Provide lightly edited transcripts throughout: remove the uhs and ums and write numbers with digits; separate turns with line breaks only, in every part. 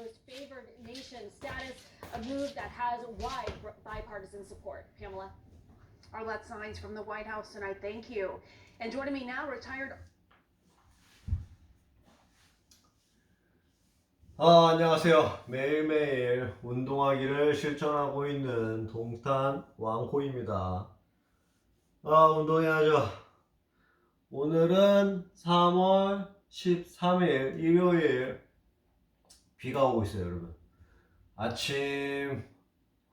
most favored nation status, a move that has wide bipartisan support. Pamela. Arlette Signs from the White House tonight. Thank you. And joining me now, retired.
안녕하세요. 매일매일 운동하기를 실천하고 있는 동탄 왕호입니다. 운동해야죠. 오늘은 3월 13일 일요일 비가 오고 있어요, 여러분. 아침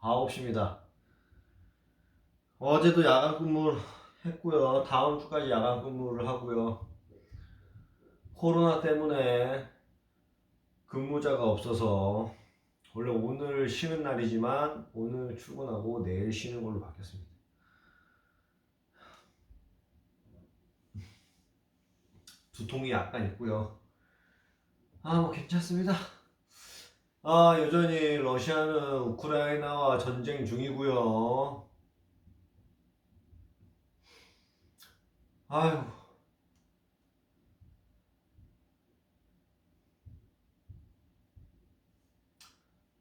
9시입니다. 어제도 야간 근무를 했고요. 다음 주까지 야간 근무를 하고요. 코로나 때문에 근무자가 없어서 원래 오늘 쉬는 날이지만 오늘 출근하고 내일 쉬는 걸로 바뀌었습니다. 두통이 약간 있고요. 뭐 괜찮습니다. 여전히 러시아는 우크라이나와 전쟁 중이고요. 아유.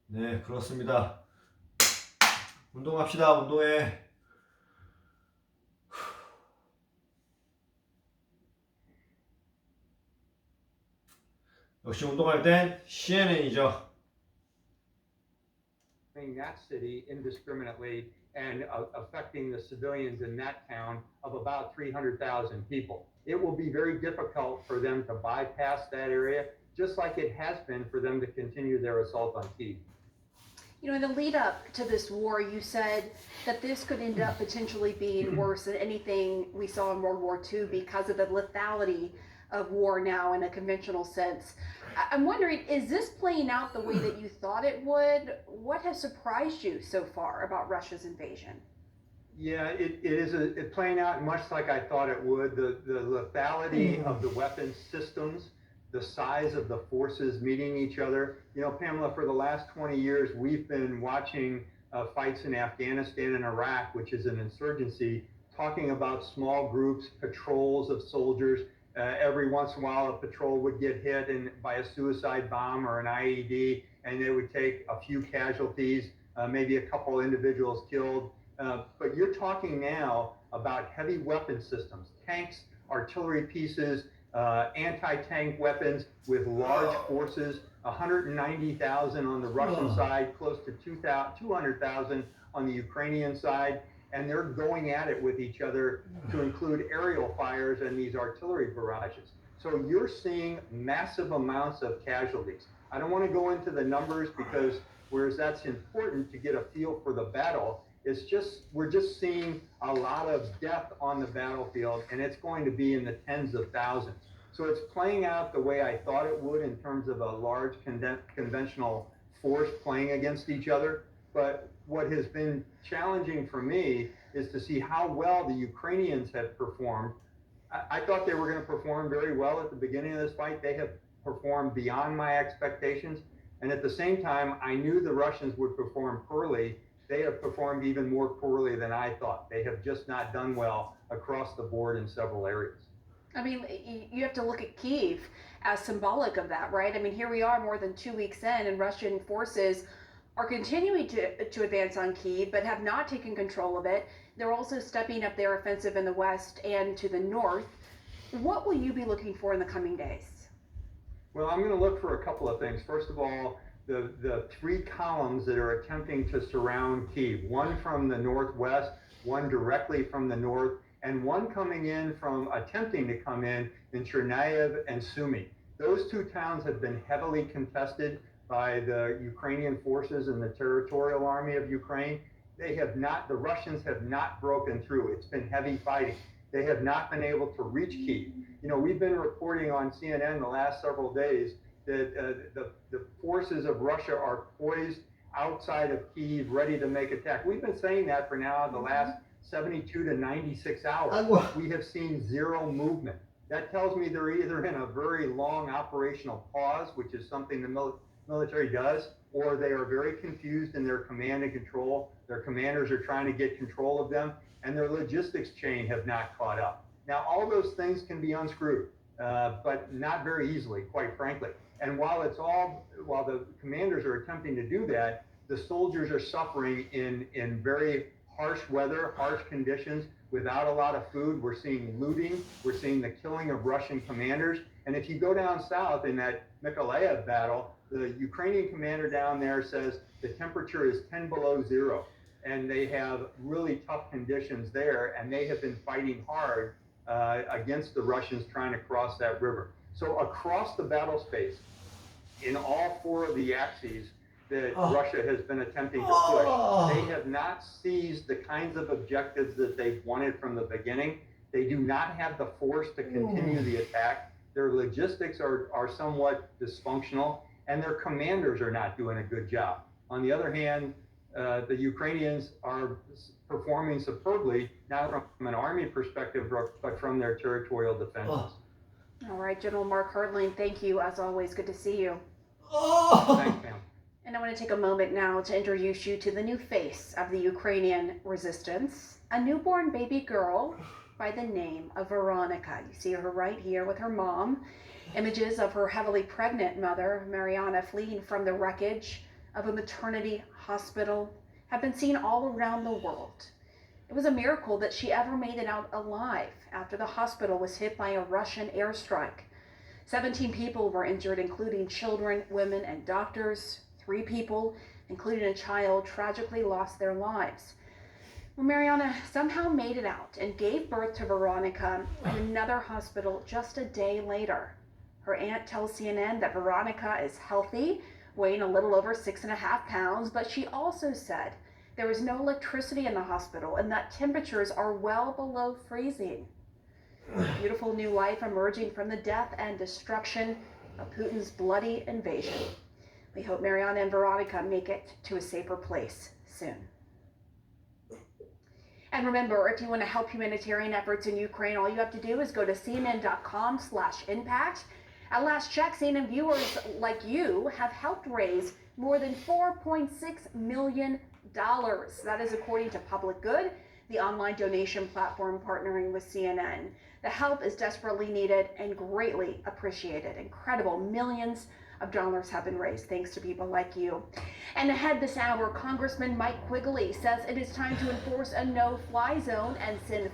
네, 그렇습니다. 운동합시다. 운동해. 역시 운동할 땐 CNN이죠.
That city indiscriminately and affecting the civilians in that town of about 300,000 people. It will be very difficult for them to bypass that area, just like it has been for them to continue their assault on Kyiv.
You know, in the lead up to this war, you said that this could end up potentially being worse than anything we saw in World War II because of the lethality of war now in a conventional sense. I'm wondering, is this playing out the way that you thought it would? What has surprised you so far about Russia's invasion?
Yeah, it is playing out much like I thought it would. The lethality of the weapons systems, the size of the forces meeting each other. You know, Pamela, for the last 20 years, we've been watching fights in Afghanistan and Iraq, which is an insurgency, talking about small groups, patrols of soldiers. Every once in a while, a patrol would get hit by a suicide bomb or an IED, and they would take a few casualties, maybe a couple individuals killed. But you're talking now about heavy weapon systems, tanks, artillery pieces, anti-tank weapons with large forces, 190,000 on the Russian side, close to 200,000 on the Ukrainian side. And they're going at it with each other to include aerial fires and these artillery barrages. So you're seeing massive amounts of casualties. I don't want to go into the numbers because whereas that's important to get a feel for the battle, we're just seeing a lot of death on the battlefield, and it's going to be in the tens of thousands. So it's playing out the way I thought it would in terms of a large conventional force playing against each other. But what has been challenging for me is to see how well the Ukrainians have performed. I thought they were going to perform very well at the beginning of this fight. They have performed beyond my expectations. And at the same time, I knew the Russians would perform poorly. They have performed even more poorly than I thought. They have just not done well across the board in several areas.
I mean, you have to look at Kyiv as symbolic of that, right? I mean, here we are more than 2 weeks in, and Russian forces are continuing to advance on Kyiv, but have not taken control of it. They're also stepping up their offensive in the west and to the north. What will you be looking for in the coming days?
Well, I'm going to look for a couple of things. First of all, the three columns that are attempting to surround Kyiv, one from the northwest, one directly from the north, and one attempting to come in Chernihiv and Sumy. Those two towns have been heavily contested by the Ukrainian forces and the Territorial Army of Ukraine. The Russians have not broken through. It's been heavy fighting. They have not been able to reach Kyiv. You know, we've been reporting on CNN the last several days that the forces of Russia are poised outside of Kyiv, ready to make attack. We've been saying that for now the last 72 to 96 hours. We have seen zero movement. That tells me they're either in a very long operational pause, which is something the military does, or they are very confused in their command and control. Their commanders are trying to get control of them, and their logistics chain have not caught up. Now, all those things can be unscrewed, but not very easily, quite frankly. And while the commanders are attempting to do that, the soldiers are suffering in very harsh weather, harsh conditions, without a lot of food. We're seeing looting. We're seeing the killing of Russian commanders. And if you go down south in that Mykolaiv battle, the Ukrainian commander down there says the temperature is 10 below zero. And they have really tough conditions there. And they have been fighting hard against the Russians trying to cross that river. So across the battle space, in all four of the axes that Russia has been attempting to push, they have not seized the kinds of objectives that they've wanted from the beginning. They do not have the force to continue the attack. Their logistics are somewhat dysfunctional, and their commanders are not doing a good job. On the other hand, the Ukrainians are performing superbly, not from an army perspective, but from their territorial defenses.
All right, General Mark Hardling, thank you. As always, good to see you.
Thanks, Pam.
And I want to take a moment now to introduce you to the new face of the Ukrainian resistance, a newborn baby girl by the name of Veronica. You see her right here with her mom. Images of her heavily pregnant mother, Mariana, fleeing from the wreckage of a maternity hospital have been seen all around the world. It was a miracle that she ever made it out alive after the hospital was hit by a Russian airstrike. 17 people were injured, including children, women, and doctors. 3 people, including a child, tragically lost their lives. Well, Mariana somehow made it out and gave birth to Veronica in another hospital just a day later. Her aunt tells CNN that Veronica is healthy, weighing a little over 6.5 pounds, but she also said there is no electricity in the hospital and that temperatures are well below freezing. Beautiful new life emerging from the death and destruction of Putin's bloody invasion. We hope Mariana and Veronica make it to a safer place soon. And remember, if you want to help humanitarian efforts in Ukraine, all you have to do is go to cnn.com/impact. At last check, CNN viewers like you have helped raise more than $4.6 million. That is according to Public Good, the online donation platform partnering with CNN. The help is desperately needed and greatly appreciated. Incredible millions of dollars have been raised thanks to people like you. And ahead this hour, Congressman Mike Quigley says it is time to enforce a no-fly zone and send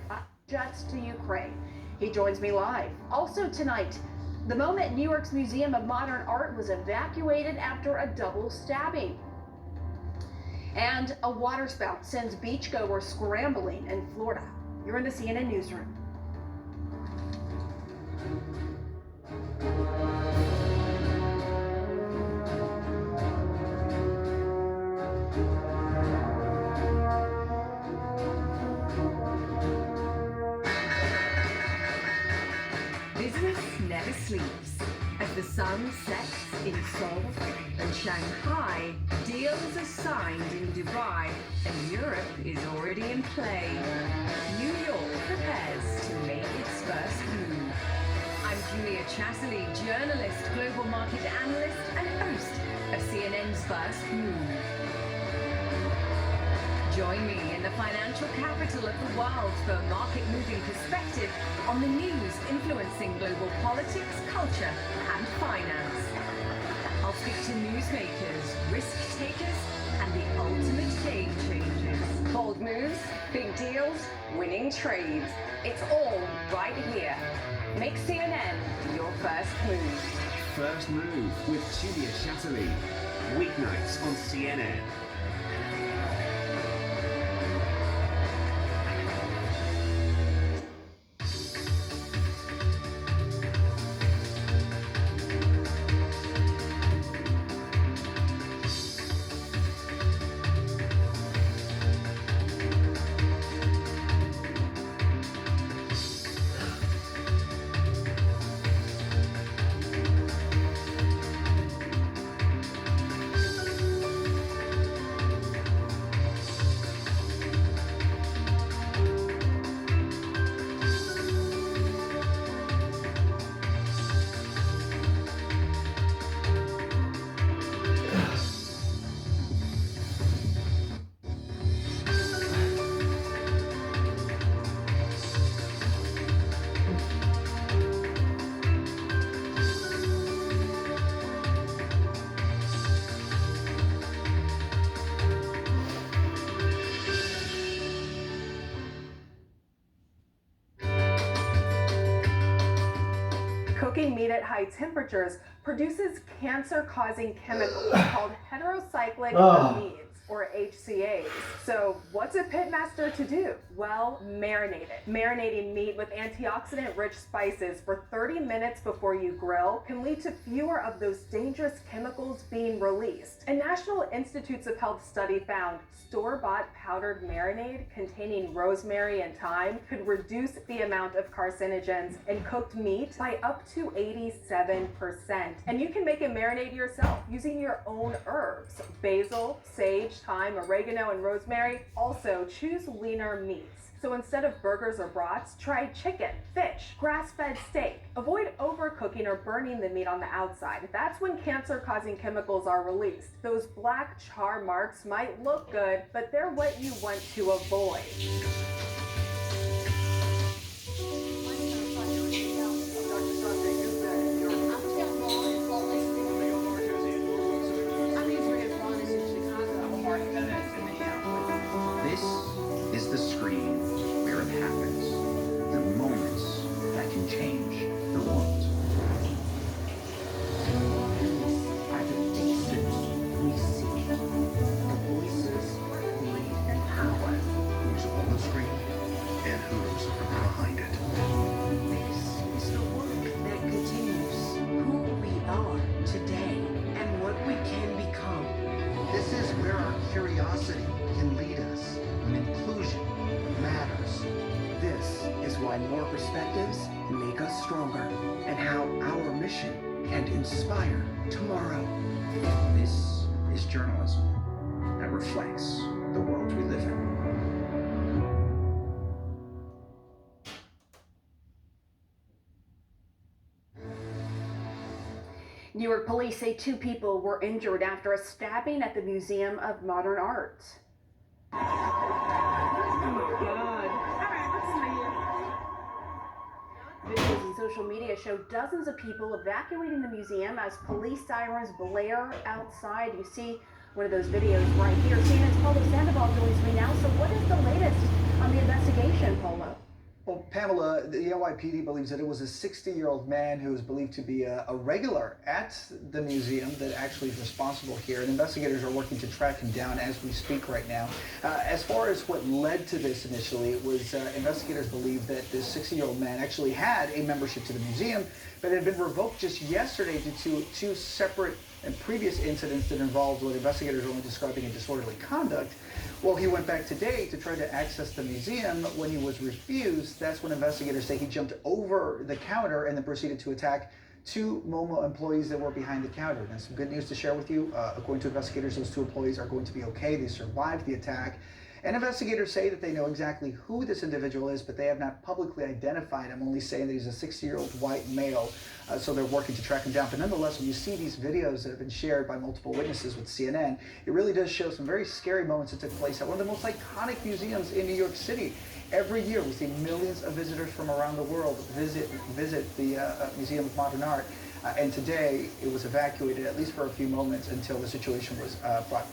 jets to Ukraine. He joins me live. Also tonight, the moment New York's Museum of Modern Art was evacuated after a double stabbing. And a waterspout sends beachgoers scrambling in Florida. You're in the CNN newsroom.
Business never sleeps. As the sun sets in Seoul and Shanghai, deals are signed in Dubai, and Europe is already in play. New York prepares to make its first move. I'm Julia Chatterley, journalist, global market analyst, and host of CNN's First Move. Join me in the financial capital of the world for a market-moving perspective on the news influencing global politics, culture, and finance. I'll speak to newsmakers, risk takers, and the ultimate game changers. Bold moves, big deals, winning trades. It's all right here. Make CNN your first move.
First Move with Julia Chatterley. Weeknights on CNN.
Cooking meat at high temperatures produces cancer-causing chemicals called heterocyclic amides, or HCAs. So what's a pitmaster to do? Well, marinate it. Marinating meat with antioxidant-rich spices for 30 minutes before you grill can lead to fewer of those dangerous chemicals being released. A National Institutes of Health study found store-bought powdered marinade containing rosemary and thyme could reduce the amount of carcinogens in cooked meat by up to 87%. And you can make a marinade yourself using your own herbs: basil, sage, thyme, oregano, and rosemary. Also, choose leaner meats. So instead of burgers or brats, try chicken, fish, grass-fed steak. Avoid overcooking or burning the meat on the outside. That's when cancer-causing chemicals are released. Those black char marks might look good, but they're what you want to avoid.
This is the screen where it happens. The moments that can change the world. These are the faces we see. The voices we empower. Who's on the screen and who's behind it. This is the work that continues. Who we are today and what we can become. This is where our curiosity can lead us when inclusion matters. This is why more perspectives make us stronger and how our mission can inspire tomorrow. This is journalism that reflects the world we live in.
New York police say 2 people were injured after a stabbing at the Museum of Modern Art. Videos on social media show dozens of people evacuating the museum as police sirens blare outside. You see one of those videos right here. CNN's Polo Sandoval joins me now. So what is the latest on the investigation, Polo?
Well, Pamela, the NYPD believes that it was a 60-year-old man who is believed to be a regular at the museum that actually is responsible here, and investigators are working to track him down as we speak right now. As far as what led to this initially, it was investigators believe that this 60-year-old man actually had a membership to the museum, but it had been revoked just yesterday due to 2 separate and previous incidents that involved what investigators are only describing as disorderly conduct. Well, he went back today to try to access the museum. When he was refused, that's when investigators say he jumped over the counter and then proceeded to attack 2 MoMA employees that were behind the counter. Now, some good news to share with you. According to investigators, those 2 employees are going to be okay. They survived the attack. And investigators say that they know exactly who this individual is, but they have not publicly identified him, only saying that he's a 60-year-old white male. So they're working to track him down. But nonetheless, when you see these videos that have been shared by multiple witnesses with CNN, it really does show some very scary moments that took place at one of the most iconic museums in New York City. Every year, we see millions of visitors from around the world visit the Museum of Modern Art. And today, it was evacuated, at least for a few moments, until the situation was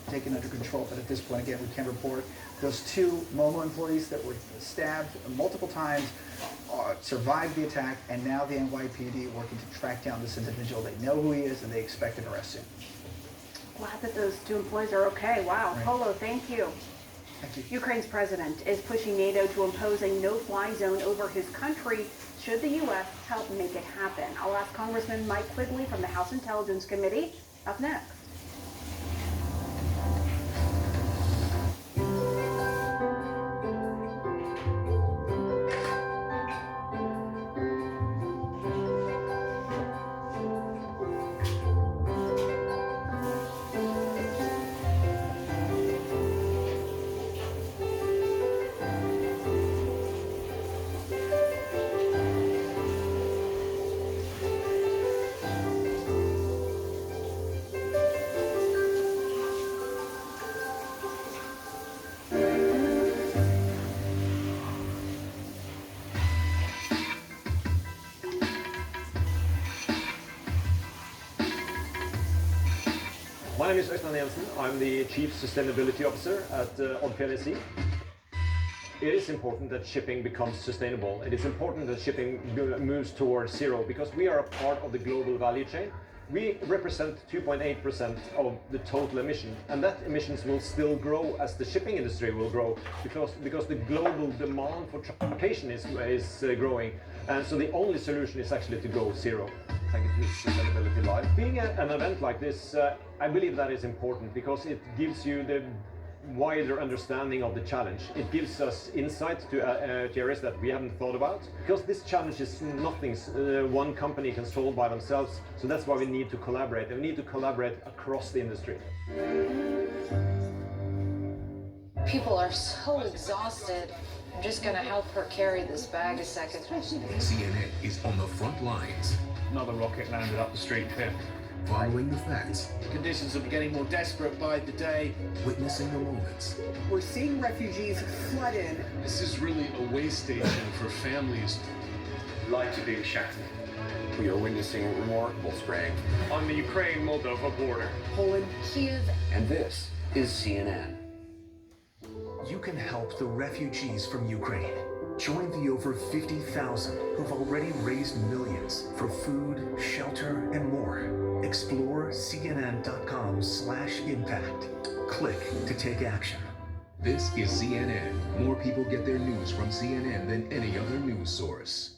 taken under control. But at this point, again, we can report those 2 MoMA employees that were stabbed multiple times survived the attack, and now the NYPD working to track down this individual. They know who he is, and they expect an arrest soon.
Glad that those 2 employees are okay. Wow.
Right.
Polo, thank you.
Thank you.
Ukraine's president is pushing NATO to impose a no-fly zone over his country should the U.S. help make it happen. I'll ask Congressman Mike Quigley from the House Intelligence Committee up next.
My name is Øystein Jensen. I'm the Chief Sustainability Officer at PLC. it is important that shipping becomes sustainable. It is important that shipping moves towards zero because we are a part of the global value chain. We represent 2.8% of the total emission, and that emissions will still grow as the shipping industry will grow because the global demand for transportation is growing. And so the only solution is actually to go zero. Thank you to Sustainability Live. Being an event like this, I believe that is important because it gives you the wider understanding of the challenge. It gives us insight to areas that we haven't thought about, because this challenge is nothing one company can solve by themselves. So that's why we need to collaborate, and we need to collaborate across the industry.
People are so exhausted. I'm just gonna help her carry this bag a second.
CNN is on the front lines,
Another rocket landed up the street here.
following the facts,
Conditions are getting more desperate by the day.
witnessing the moments,
We're seeing refugees flood in.
This is really a way station for families.
Lives are being shattered.
We are witnessing a remarkable strength
On the Ukraine-Moldova border.
Poland.
Kyiv.
and this is CNN.
you can help the refugees from Ukraine. Join the over 50,000 who've already raised millions for food, shelter, and more. Explore cnn.com/impact. Click to take action.
This is CNN. More people get their news from CNN than any other news source.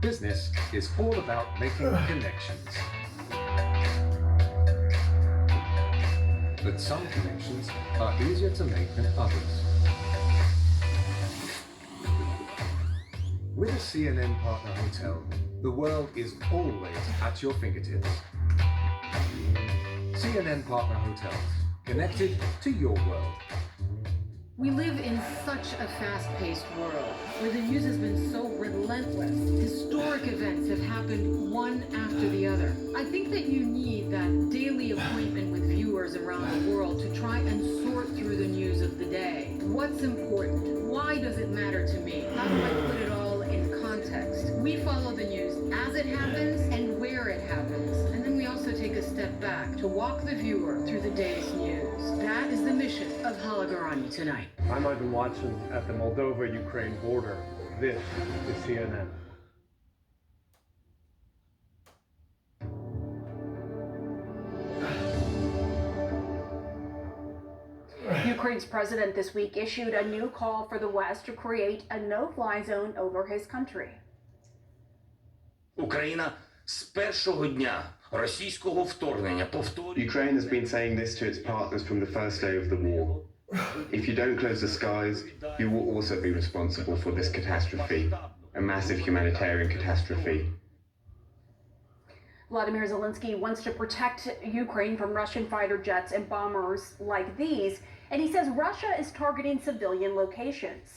Business is all about making connections. But some connections are easier to make than others. With a CNN partner hotel, the world is always at your fingertips. CNN partner hotels, connected to your world.
We live in such a fast-paced world where the news has been so relentless. Historic events have happened one after the other. I think that you need that daily appointment with viewers around the world to try and sort through the news of the day. What's important? Why does it matter to me? How do I put it all in context? We follow the news as it happens and where it happens. And then we also take a step back to walk the viewer through the day's news. That is the mission of Halagarani tonight.
I'm even watching at the Moldova-Ukraine border. This is CNN.
Ukraine's president this week issued a new call for the West to create a no-fly zone over his country.
Україна з першого дня російського вторгнення повторює.
Ukraine has been saying this to its partners from the first day of the war. If you don't close the skies, you will also be responsible for this catastrophe, a massive humanitarian catastrophe.
Vladimir Zelensky wants to protect Ukraine from Russian fighter jets and bombers like these, and he says Russia is targeting civilian locations.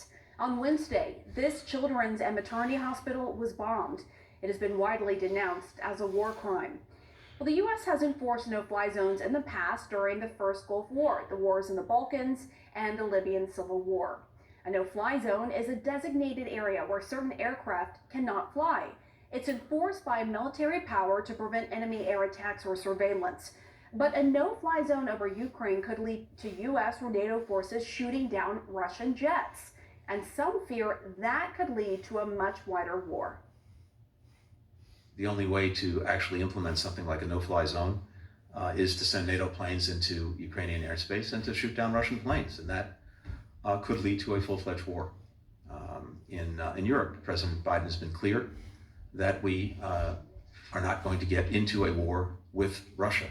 On Wednesday, this children's and maternity hospital was bombed. It has been widely denounced as a war crime. Well, the U.S. has enforced no-fly zones in the past during the First Gulf War, the wars in the Balkans, and the Libyan Civil War. A no-fly zone is a designated area where certain aircraft cannot fly. It's enforced by military power to prevent enemy air attacks or surveillance. But a no-fly zone over Ukraine could lead to U.S. or NATO forces shooting down Russian jets. And some fear that could lead to a much wider war.
The only way to actually implement something like a no-fly zone is to send NATO planes into Ukrainian airspace and to shoot down Russian planes. And that could lead to a full-fledged war. in Europe. President Biden has been clear that we are not going to get into a war with Russia.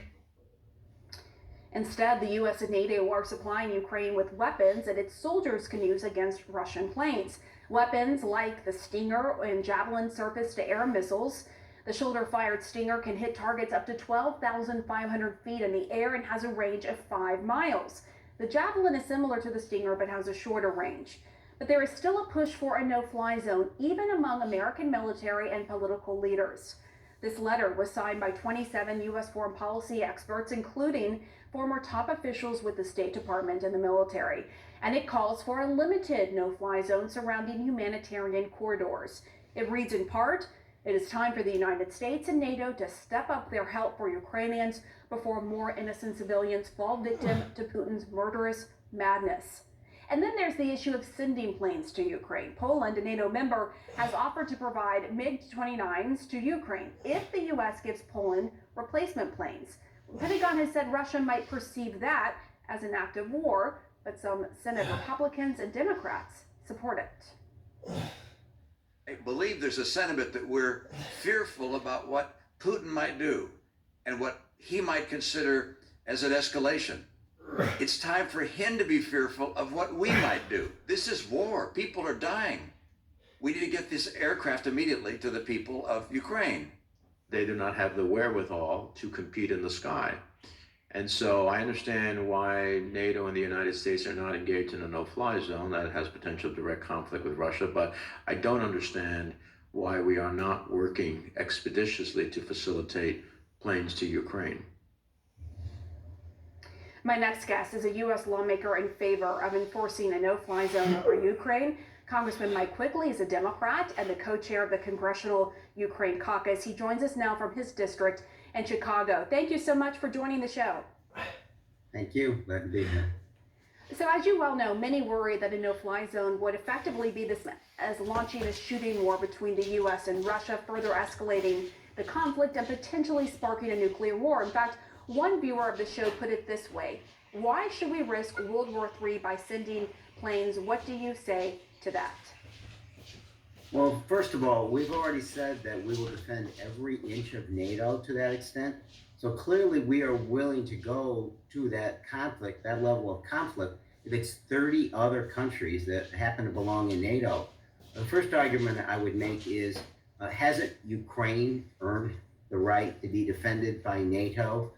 Instead, the U.S. and NATO are supplying Ukraine with weapons that its soldiers can use against Russian planes. Weapons like the Stinger and Javelin surface-to-air missiles. The shoulder-fired Stinger can hit targets up to 12,500 feet in the air and has a range of 5 miles. The Javelin is similar to the Stinger but has a shorter range. But there is still a push for a no-fly zone, even among American military and political leaders. This letter was signed by 27 U.S. foreign policy experts, including former top officials with the State Department and the military. And it calls for a limited no-fly zone surrounding humanitarian corridors. It reads in part, "It is time for the United States and NATO to step up their help for Ukrainians before more innocent civilians fall victim to Putin's murderous madness." And then there's the issue of sending planes to Ukraine. Poland, a NATO member, has offered to provide MiG-29s to Ukraine if the U.S. gives Poland replacement planes. The Pentagon has said Russia might perceive that as an act of war, but some Senate Republicans and Democrats support it.
I believe there's a sentiment that we're fearful about what Putin might do and what he might consider as an escalation. It's time for him to be fearful of what we might do. This is war. People are dying. We need to get this aircraft immediately to the people of Ukraine.
They do not have the wherewithal to compete in the sky. And so I understand why NATO and the United States are not engaged in a no-fly zone that has potential direct conflict with Russia, but I don't understand why we are not working expeditiously to facilitate planes to Ukraine.
My next guest is a U.S. lawmaker in favor of enforcing a no-fly zone over Ukraine. Congressman Mike Quigley is a Democrat and the co-chair of the Congressional Ukraine Caucus. He joins us now from his district in Chicago. Thank you so much for joining the show.
Thank you. Glad to be here.
So as you well know, many worry that a no-fly zone would effectively be this as launching a shooting war between the U.S. and Russia, further escalating the conflict and potentially sparking a nuclear war. In fact, one viewer of the show put it this way: why should we risk World War III by sending planes? What do you say to that?
Well, first of all, we've already said that we will defend every inch of NATO to that extent. So clearly we are willing to go to that conflict, that level of conflict, if it's 30 other countries that happen to belong in NATO. The first argument I would make is, hasn't Ukraine earned the right to be defended by NATO?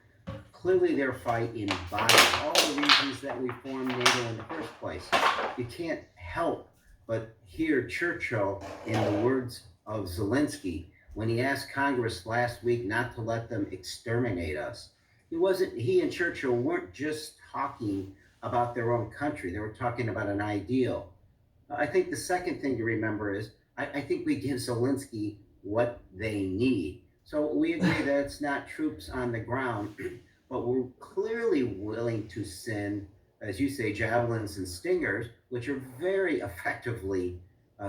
Clearly their fight embodies all the reasons that we formed NATO in the first place. You can't help but hear Churchill in the words of Zelensky when he asked Congress last week not to let them exterminate us. He and Churchill weren't just talking about their own country, they were talking about an ideal. I think the second thing to remember is, I think we give Zelensky what they need. So we agree that it's not troops on the ground, but we're clearly willing to send, as you say, javelins and stingers, which are very effectively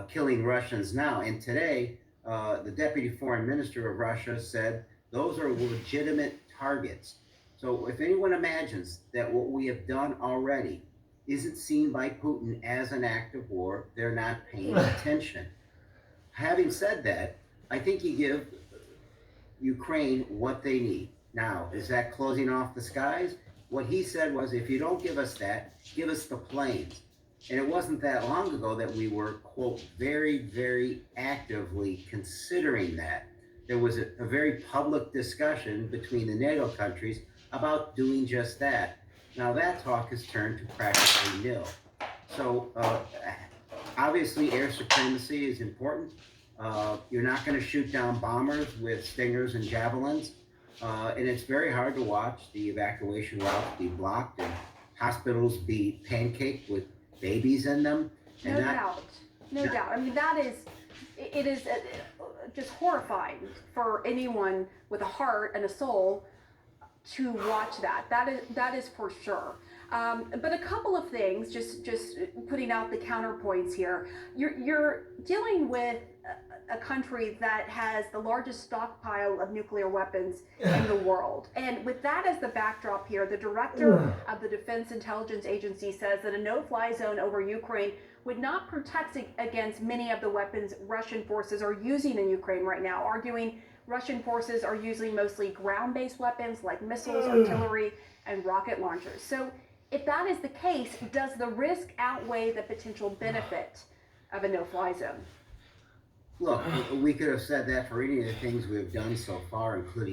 killing Russians now. And today, the deputy foreign minister of Russia said those are legitimate targets. So if anyone imagines that what we have done already isn't seen by Putin as an act of war, they're not paying attention. Having said that, I think you give Ukraine what they need. Now, is that closing off the skies? What he said was, if you don't give us that, give us the planes. And it wasn't that long ago that we were, quote, very, very actively considering that. There was a very public discussion between the NATO countries about doing just that. Now that talk has turned to practically nil. So obviously air supremacy is important. You're not going to shoot down bombers with Stingers and Javelins. And it's very hard to watch the evacuation routes be blocked and hospitals be pancaked with babies in them.
No doubt. I mean, it is just horrifying for anyone with a heart and a soul to watch that. That is for sure. But a couple of things, just putting out the counterpoints here. You're dealing with a country that has the largest stockpile of nuclear weapons in the world. And with that as the backdrop here, the director of the Defense Intelligence Agency says that a no-fly zone over Ukraine would not protect against many of the weapons Russian forces are using in Ukraine right now, arguing Russian forces are using mostly ground-based weapons like missiles, artillery, and rocket launchers. So if that is the case, does the risk outweigh the potential benefit of a no-fly zone?
Look, we could have said that for any of the things we've done so far, including